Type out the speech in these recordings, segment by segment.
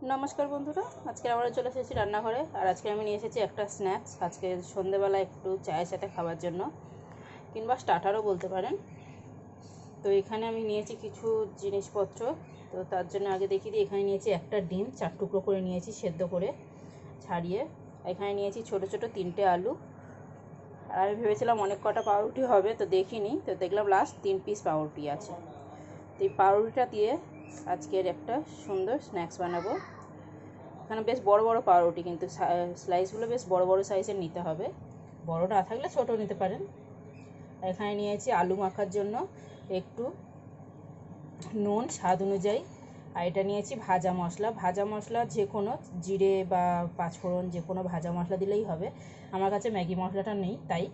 নমস্কার বন্ধুরা, আজকে আমরা চলে এসেছি রান্নাঘরে। আর আজকে আমি নিয়ে এসেছি একটা স্ন্যাক্স, আজকে সন্ধেবেলা একটু চায়ের সাথে খাওয়ার জন্য, কিংবা স্টার্টারও বলতে পারেন। তো এখানে আমি নিয়েছি কিছু জিনিসপত্র। তো তার জন্য আগে দেখিয়ে দিই, এখানে নিয়েছি একটা ডিম 4 টুকরো করে নিয়েছি সেদ্ধ করে ছাড়িয়ে। এখানে নিয়েছি ছোট ছোট 3টে আলু। আর আমি ভেবেছিলাম অনেক কটা পাউরুটি হবে, তো দেখিনি, তো দেখলাম লাস্ট 3 পিস পাউরুটি আছে। তো এই পাউরুটিটা দিয়ে আজকের একটা সুন্দর স্ন্যাক্স বানাবো। এখানে বেশ বড় বড় পাউরুটি, কিন্তু স্লাইসগুলো বেশ বড় বড় সাইজের নিতে হবে, বড় না থাকলে ছোটো নিতে পারেন। এখানে নিয়েছি আলু মাখার জন্য একটু নুন স্বাদ অনুযায়ী। আর এটা নিয়েছি ভাজা মশলা। ভাজা মশলা যে কোনো, জিরে বা পাঁচফোড়ন যে কোনো ভাজা মশলা দিলেই হবে। আমার কাছে ম্যাগি মশলাটা নেই, তাই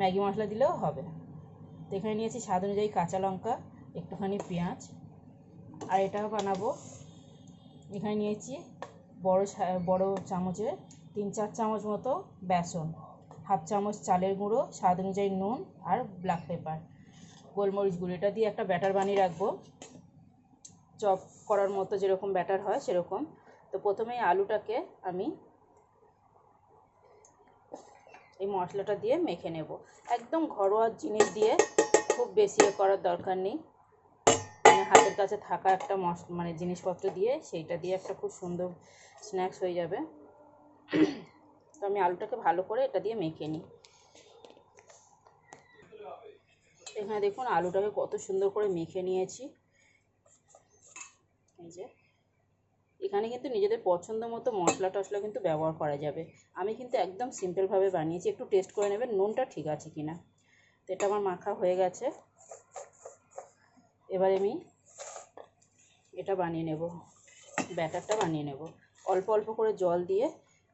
ম্যাগি মশলা দিলেও হবে। তো এখানে নিয়েছি স্বাদ অনুযায়ী কাঁচা লঙ্কা, একটুখানি পেঁয়াজ। আর এটা বানাবো, এখানে নিয়েছি বড় চামচের 3-4 চামচ মতো বেসন, হাফ চামচ চালের গুঁড়ো, স্বাদ অনুযায়ী নুন আর ব্ল্যাক পেপার, গোলমরিচ গুঁড়ো। এটা দিয়ে একটা ব্যাটার বানিয়ে রাখবো, চপ করার মতো যেরকম ব্যাটার হয় সেরকম। তো প্রথমেই আলুটাকে আমি এই মশলাটা দিয়ে মেখে নেব। একদম ঘরোয়া জিনিস দিয়ে, খুব বেশি করার দরকার নেই। হাতের কাছে থাকা একটা জিনিসপত্র দিয়ে, সেইটা দিয়ে একটা খুব সুন্দর স্ন্যাক্স হয়ে যাবে। তো আমি আলুটাকে ভালো করে এটা দিয়ে মেখে নিই। এখানে দেখুন আলুটাকে কত সুন্দর করে মেখে নিয়েছি। এই যে এখানে কিন্তু নিজেদের পছন্দ মতো মশলা টশলা কিন্তু ব্যবহার করা যাবে। আমি কিন্তু একদম সিম্পলভাবে বানিয়েছি, একটু টেস্ট করে নেবেন নুনটা ঠিক আছে কিনা। তো এটা আমার মাখা হয়ে গেছে। এবার আমি এটা বানিয়ে নেব, ব্যাটারটা বানিয়ে নেব। অল্প অল্প করে জল দিয়ে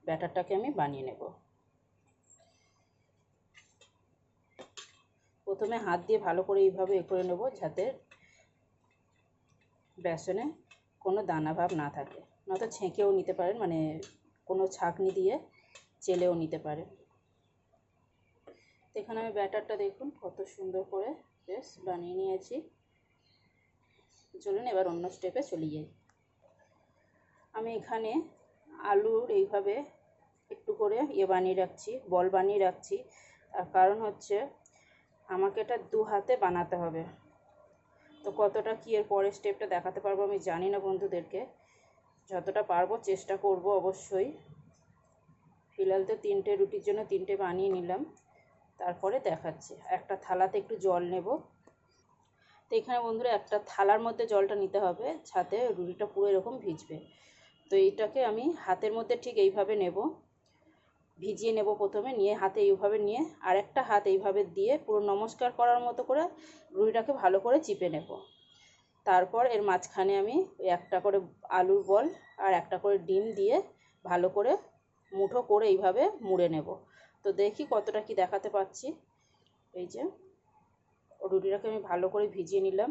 ব্যাটারটাকে আমি বানিয়ে নেব। প্রথমে হাত দিয়ে ভালো করে এইভাবে করে নেব, যাতে বেসনে কোনো দানা ভাব না থাকে। নয়তো ছেঁকেও নিতে পারেন, কোনো ছাঁকনি দিয়ে চেলেও নিতে পারেন। এখানে আমি ব্যাটারটা দেখুন কত সুন্দর করে বেশ বানিয়ে নিয়েছি। চলুন এবার অন্য স্টেপে চলে যাই। আমি এখানে আলুর এইভাবে একটু করে বানিয়ে রাখছি, বল বানিয়ে রাখছি। তার কারণ হচ্ছে আমাকে এটা 2 হাতে বানাতে হবে। তো কতটা কি এর পরের স্টেপটা দেখাতে পারবো আমি জানি না বন্ধুদেরকে, যতটা পারবো চেষ্টা করব অবশ্যই। ফিলহাল তো 3টে রুটির জন্য 3টে বানিয়ে নিলাম, তারপরে দেখাচ্ছি। একটা থালাতে একটু জল নেব। তো এখানে বন্ধুরা একটা থালার মধ্যে জলটা নিতে হবে, যাতে রুটিটা পুরো এরকম ভিজবে। তো এইটাকে আমি হাতের মধ্যে ঠিক এইভাবে নেব, ভিজিয়ে নেব প্রথমে, নিয়ে হাতে এইভাবে নিয়ে আরেকটা হাত এইভাবে দিয়ে পুরো নমস্কার করার মতো করে রুটিটাকে ভালো করে চিপে নেব। তারপর এর মাঝখানে আমি একটা করে আলুর বল আর একটা করে ডিম দিয়ে ভালো করে মুঠো করে এইভাবে মুড়ে নেব। তো দেখি কতটা কি দেখাতে পাচ্ছি। এই যে রুটিটাকে আমি ভালো করে ভিজিয়ে নিলাম,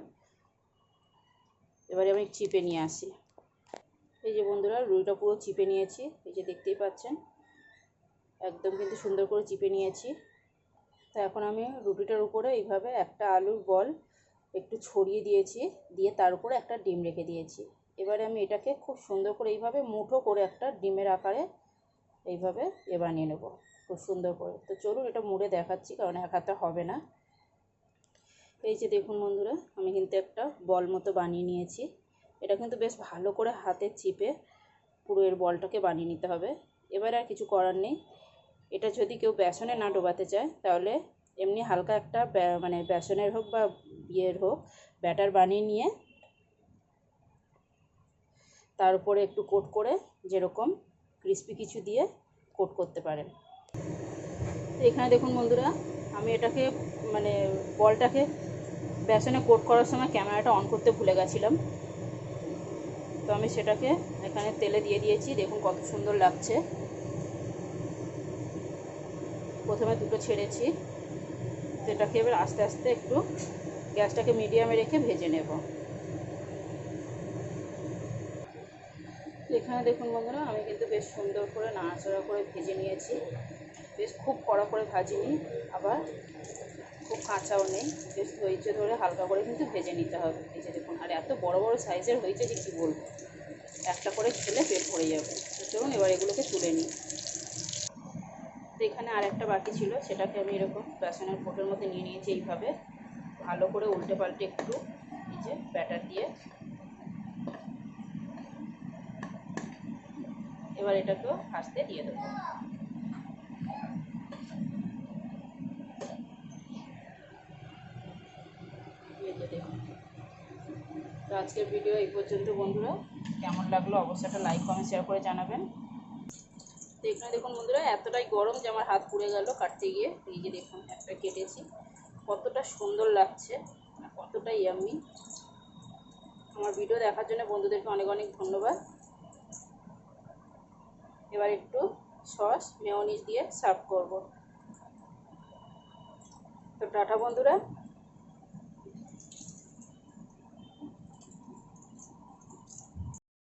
এবারে আমি চিপে নিয়ে আসি। এই যে বন্ধুরা রুটিটা পুরো চিপে নিয়েছি, এই যে দেখতেই পাচ্ছেন একদম কিন্তু সুন্দর করে চিপে নিয়েছি। তো এখন আমি রুটিটার উপরে এইভাবে একটা আলুর বল একটু ছড়িয়ে দিয়েছি, দিয়ে তার উপরে একটা ডিম রেখে দিয়েছি। এবারে আমি এটাকে খুব সুন্দর করে এইভাবে মুঠো করে একটা ডিমের আকারে এইভাবে বানিয়ে নেব খুব সুন্দর করে। তো চলুন এটা মুড়ে দেখাচ্ছি, কারণ এক হাতে হবে না। এই যে দেখুন বন্ধুরা, আমি কিন্তু একটা বল মতো বানিয়ে নিয়েছি। এটা কিন্তু বেশ ভালো করে হাতে চিপে পুরো এর বলটাকে বানিয়ে নিতে হবে। এবার আর কিছু করার নেই। এটা যদি কেউ বেসনে না ডোবাতে চায়, তাহলে এমনি হালকা একটা বেসনের হোক বা ইয়ের হোক ব্যাটার বানিয়ে নিয়ে তার উপরে একটু কোট করে যেরকম ক্রিস্পি কিছু দিয়ে কোট করতে পারেন। এখানে দেখুন বন্ধুরা, আমি এটাকে বলটাকে বেসনে কোট করার সময় ক্যামেরাটা অন করতে ভুলে গেছিলাম। তো আমি সেটাকে এখানে তেলে দিয়ে দিয়েছি, দেখুন কত সুন্দর লাগছে। প্রথমে দুটো ছেড়েছি, তো এটাকে এবার আস্তে আস্তে একটু গ্যাসটাকে মিডিয়ামে রেখে ভেজে নেব। এখানে দেখুন বন্ধুরা, আমি কিন্তু বেশ সুন্দর করে নাড়াচাড়া করে ভেজে নিয়েছি। বেশ খুব কড়া করে ভাজিনি, আবার খুব কাঁচাও নেই, বেশ ধৈর্য ধরে হালকা করে কিন্তু ভেজে নিতে হবে। এই যে দেখুন, আর এত বড় বড় সাইজের হয়েছে যে কী বলবো। একটা করে খেলে পেট ভরে যাবে। তো চলুন এবার এগুলোকে তুলে নিই। তো এখানে আর একটা বাকি ছিল, সেটাকে আমি এরকম বেসনের কোটোর মধ্যে নিয়ে নিয়েছি। এইভাবে ভালো করে উল্টে পাল্টে একটু এই যে ব্যাটার দিয়ে এবার এটাকেও ভাজতে দিয়ে দেবো। এই যে দেখুন। তো আজকের ভিডিও এই পর্যন্ত বন্ধুরা, কেমন লাগলো অবশ্যই একটা লাইক কমেন্ট শেয়ার করে জানাবেন। তো এখানে দেখুন বন্ধুরা, এতটাই গরম যে আমার হাত পুড়ে গেল কাটতে গিয়ে। এই যে দেখুন একটা কেটেছি, কতটা সুন্দর লাগছে, কতটা ইয়াম্মি। আমার ভিডিও দেখার জন্য বন্ধুদেরকে অনেক অনেক ধন্যবাদ। এবার একটু সস মেয়োনিজ দিয়ে সার্ভ করব। তো টাটা বন্ধুরা।